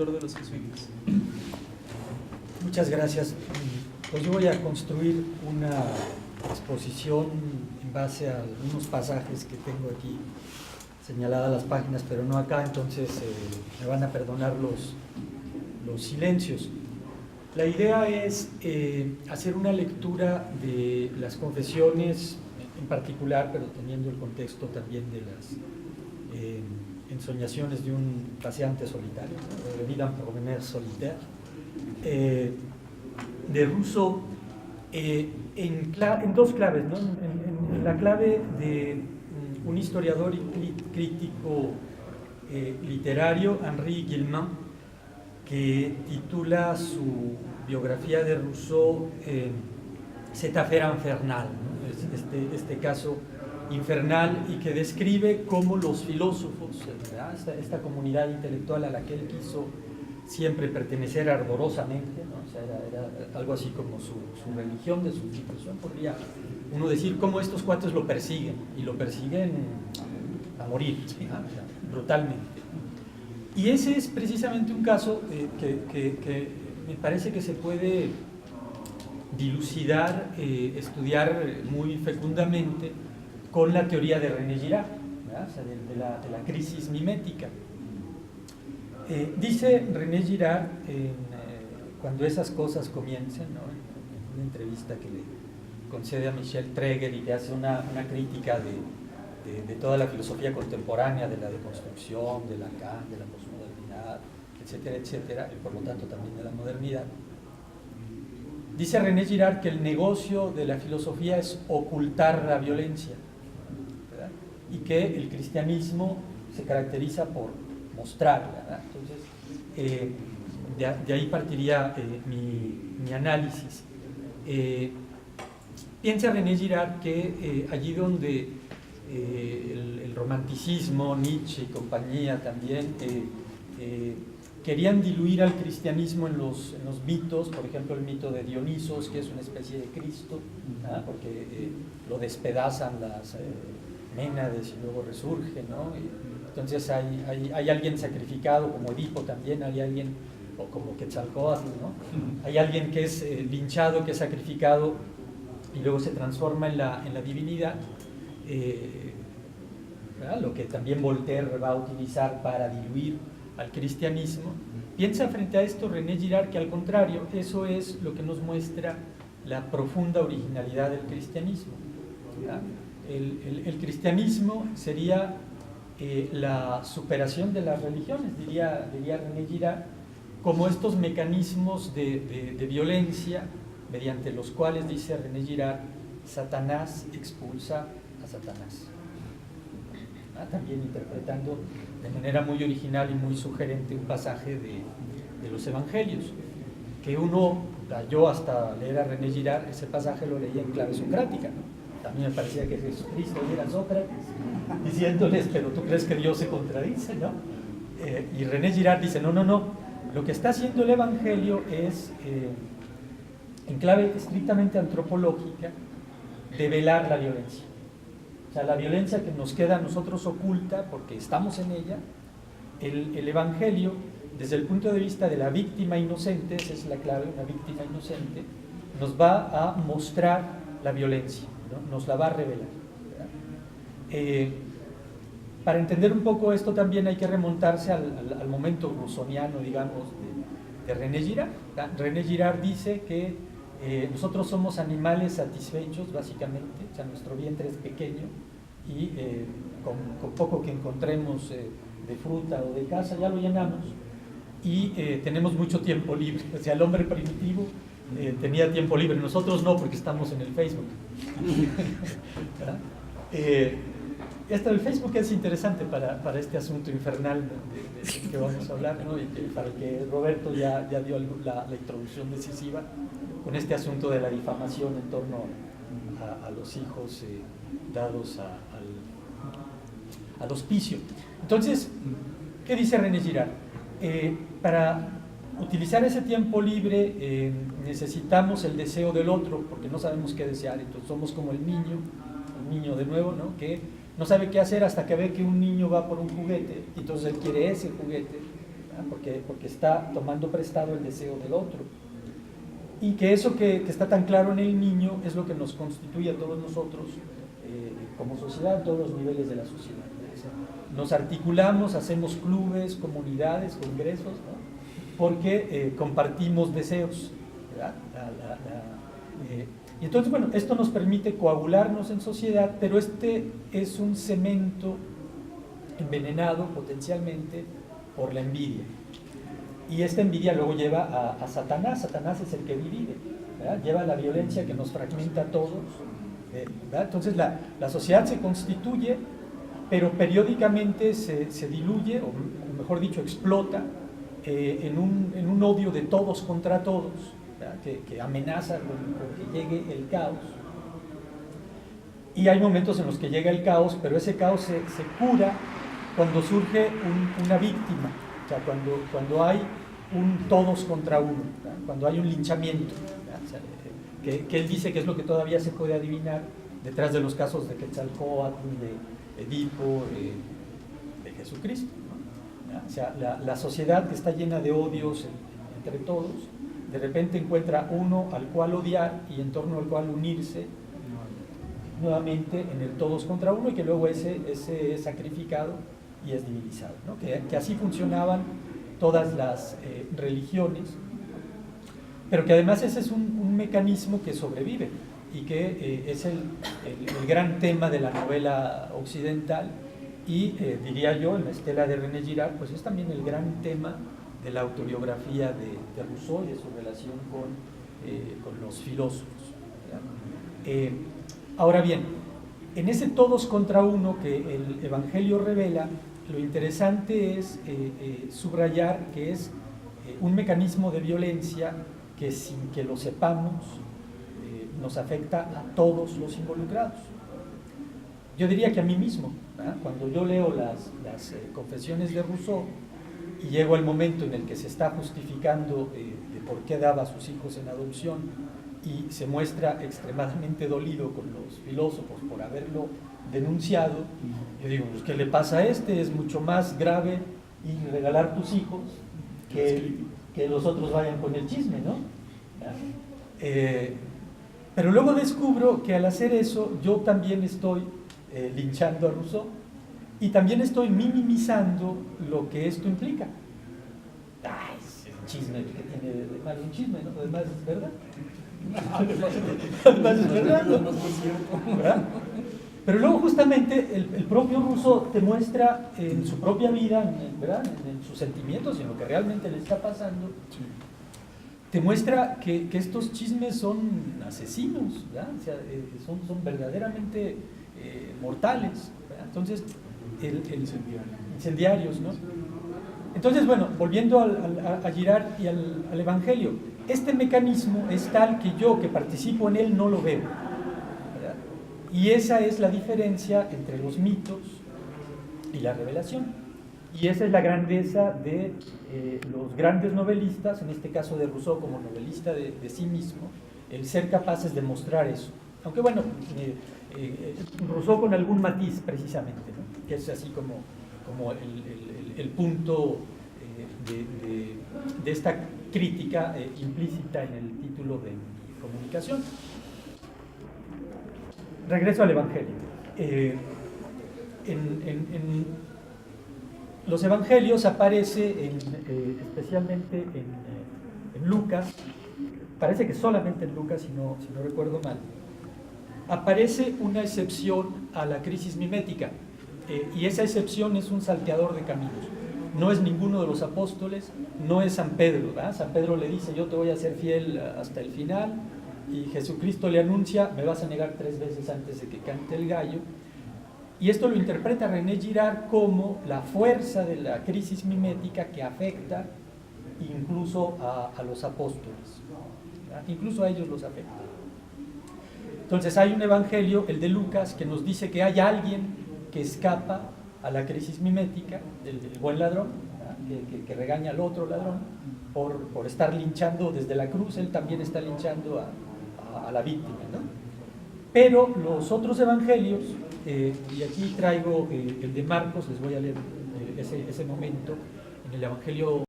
de los jesuitas. Muchas gracias. Pues yo voy a construir una exposición en base a algunos pasajes que tengo aquí señaladas las páginas, pero no acá, entonces me van a perdonar los silencios. La idea es hacer una lectura de las confesiones en particular, pero teniendo el contexto también de las ensoñaciones de un paseante solitario, ¿no? Le Vida en promenade solitaire, de Rousseau, en dos claves, ¿no? En la clave de un historiador y crítico literario, Henri Guillemot, que titula su biografía de Rousseau Cette affaire infernale, ¿no? Este caso infernal, y que describe cómo los filósofos, esta comunidad intelectual a la que él quiso siempre pertenecer ardorosamente, ¿no? O sea, era algo así como su religión de sustitución, podría uno decir, cómo estos cuates lo persiguen, y lo persiguen a morir, ¿sí? O sea, brutalmente. Y ese es precisamente un caso que me parece que se puede dilucidar, estudiar muy fecundamente con la teoría de René Girard, ¿verdad? O sea, de la crisis mimética. Dice René Girard, cuando esas cosas comiencen, ¿no? En una entrevista que le concede a Michel Tréguer y le hace una crítica de toda la filosofía contemporánea, de la deconstrucción, de Lacan, de la posmodernidad, etcétera, etcétera, y por lo tanto también de la modernidad. Dice René Girard que el negocio de la filosofía es ocultar la violencia, ¿verdad? Y que el cristianismo se caracteriza por mostrarla, ¿verdad? Entonces, de ahí partiría mi análisis. Piensa René Girard que allí donde el romanticismo, Nietzsche y compañía también querían diluir al cristianismo en los mitos, por ejemplo el mito de Dionisos, que es una especie de Cristo, ¿verdad? Porque lo despedazan las Ménades y luego resurge, ¿no? Entonces hay alguien sacrificado, como Edipo también, hay alguien, o como Quetzalcóatl, ¿no? Hay alguien que es linchado, que es sacrificado y luego se transforma en la divinidad, ¿verdad? Lo que también Voltaire va a utilizar para diluir al cristianismo. Piensa frente a esto René Girard que al contrario, eso es lo que nos muestra la profunda originalidad del cristianismo, ¿verdad? El cristianismo sería la superación de las religiones, diría René Girard, como estos mecanismos de violencia mediante los cuales, dice René Girard, Satanás expulsa a Satanás. También interpretando de manera muy original y muy sugerente un pasaje de los evangelios, que yo hasta leer a René Girard, ese pasaje lo leía en clave socrática, ¿no? También me parecía que Jesucristo era Sócrates, diciéndoles, pero tú crees que Dios se contradice, ¿no? Y René Girard dice, no, lo que está haciendo el evangelio es, en clave estrictamente antropológica, develar la violencia. O sea, la violencia que nos queda a nosotros oculta, porque estamos en ella, el evangelio, desde el punto de vista de la víctima inocente, esa es la clave, una víctima inocente, nos va a mostrar la violencia, ¿no? Nos la va a revelar, ¿verdad? Para entender un poco esto también hay que remontarse al momento rousseauiano, digamos, de René Girard. René Girard dice que nosotros somos animales satisfechos, básicamente, o sea, nuestro vientre es pequeño y con poco que encontremos de fruta o de caza ya lo llenamos, y tenemos mucho tiempo libre. O sea, el hombre primitivo tenía tiempo libre, nosotros no, porque estamos en el Facebook. Esto del Facebook es interesante para este asunto infernal de que vamos a hablar, ¿no? Y para que Roberto ya dio la introducción decisiva con este asunto de la difamación en torno a los hijos dados al hospicio. Entonces, ¿qué dice René Girard? Para utilizar ese tiempo libre necesitamos el deseo del otro, porque no sabemos qué desear. Entonces somos como el niño de nuevo, ¿no? Que no sabe qué hacer hasta que ve que un niño va por un juguete, y entonces él quiere ese juguete, porque está tomando prestado el deseo del otro. Y que eso que está tan claro en el niño es lo que nos constituye a todos nosotros como sociedad, a todos los niveles de la sociedad. O sea, nos articulamos, hacemos clubes, comunidades, congresos, ¿no? Porque compartimos deseos, ¿verdad? Y entonces, bueno, esto nos permite coagularnos en sociedad, pero este es un cemento envenenado potencialmente por la envidia. Y esta envidia luego lleva a Satanás. Satanás es el que divide, ¿verdad? Lleva a la violencia que nos fragmenta a todos, ¿verdad? Entonces la sociedad se constituye, pero periódicamente se diluye, o mejor dicho, explota en un odio de todos contra todos, que amenaza con que llegue el caos. Y hay momentos en los que llega el caos, pero ese caos se cura cuando surge una víctima. O sea, cuando hay un todos contra uno, ¿verdad? Cuando hay un linchamiento, o sea, que él dice que es lo que todavía se puede adivinar detrás de los casos de Quetzalcóatl, de Edipo, de Jesucristo, ¿no? O sea, la sociedad que está llena de odios entre todos, de repente encuentra uno al cual odiar y en torno al cual unirse nuevamente en el todos contra uno, y que luego ese es sacrificado y es divinizado, ¿no? Que así funcionaban todas las religiones, pero que además ese es un mecanismo que sobrevive y que es el gran tema de la novela occidental y diría yo, en la estela de René Girard, pues es también el gran tema de la autobiografía de Rousseau y de su relación con los filósofos. Ahora bien, en ese todos contra uno que el Evangelio revela, lo interesante es subrayar que es un mecanismo de violencia que sin que lo sepamos nos afecta a todos los involucrados. Yo diría que a mí mismo, ¿verdad? Cuando yo leo las confesiones de Rousseau y llego al momento en el que se está justificando de por qué daba a sus hijos en adopción y se muestra extremadamente dolido con los filósofos por haberlo denunciado, yo digo, pues, ¿qué le pasa a este? Es mucho más grave y regalar tus hijos que los otros vayan con el chisme, ¿no? Pero luego descubro que al hacer eso yo también estoy linchando a Rousseau y también estoy minimizando lo que esto implica. Ay, es un chisme, que tiene de malo un chisme, ¿no? Además es verdad. Además es verdad, ¿no? ¿Verdad? Pero luego justamente el propio Rousseau te muestra en su propia vida, ¿verdad? En sus sentimientos y en lo que realmente le está pasando, te muestra que estos chismes son asesinos, ¿verdad? O sea, son verdaderamente mortales, ¿verdad? Entonces, incendiarios, ¿no? Entonces, bueno, volviendo a Girard y al Evangelio, este mecanismo es tal que yo, que participo en él, no lo veo, ¿verdad? Y esa es la diferencia entre los mitos y la revelación. Y esa es la grandeza de los grandes novelistas, en este caso de Rousseau como novelista de sí mismo, el ser capaces de mostrar eso. Aunque bueno, Rousseau con algún matiz precisamente, ¿no? Que es así como el punto de esta crítica implícita en el título de mi comunicación. Regreso al Evangelio. En los Evangelios aparece, especialmente en Lucas, parece que solamente en Lucas, si no recuerdo mal, aparece una excepción a la crisis mimética, y esa excepción es un salteador de caminos. No es ninguno de los apóstoles, no es San Pedro, ¿verdad? San Pedro le dice, yo te voy a ser fiel hasta el final, y Jesucristo le anuncia, me vas a negar 3 veces antes de que cante el gallo. Y esto lo interpreta René Girard como la fuerza de la crisis mimética que afecta incluso a los apóstoles, ¿verdad? Incluso a ellos los afecta. Entonces hay un evangelio, el de Lucas, que nos dice que hay alguien que escapa a la crisis mimética, el buen ladrón, que regaña al otro ladrón por estar linchando desde la cruz. Él también está linchando a la víctima, ¿no? Pero los otros evangelios, y aquí traigo el de Marcos, les voy a leer ese momento, en el evangelio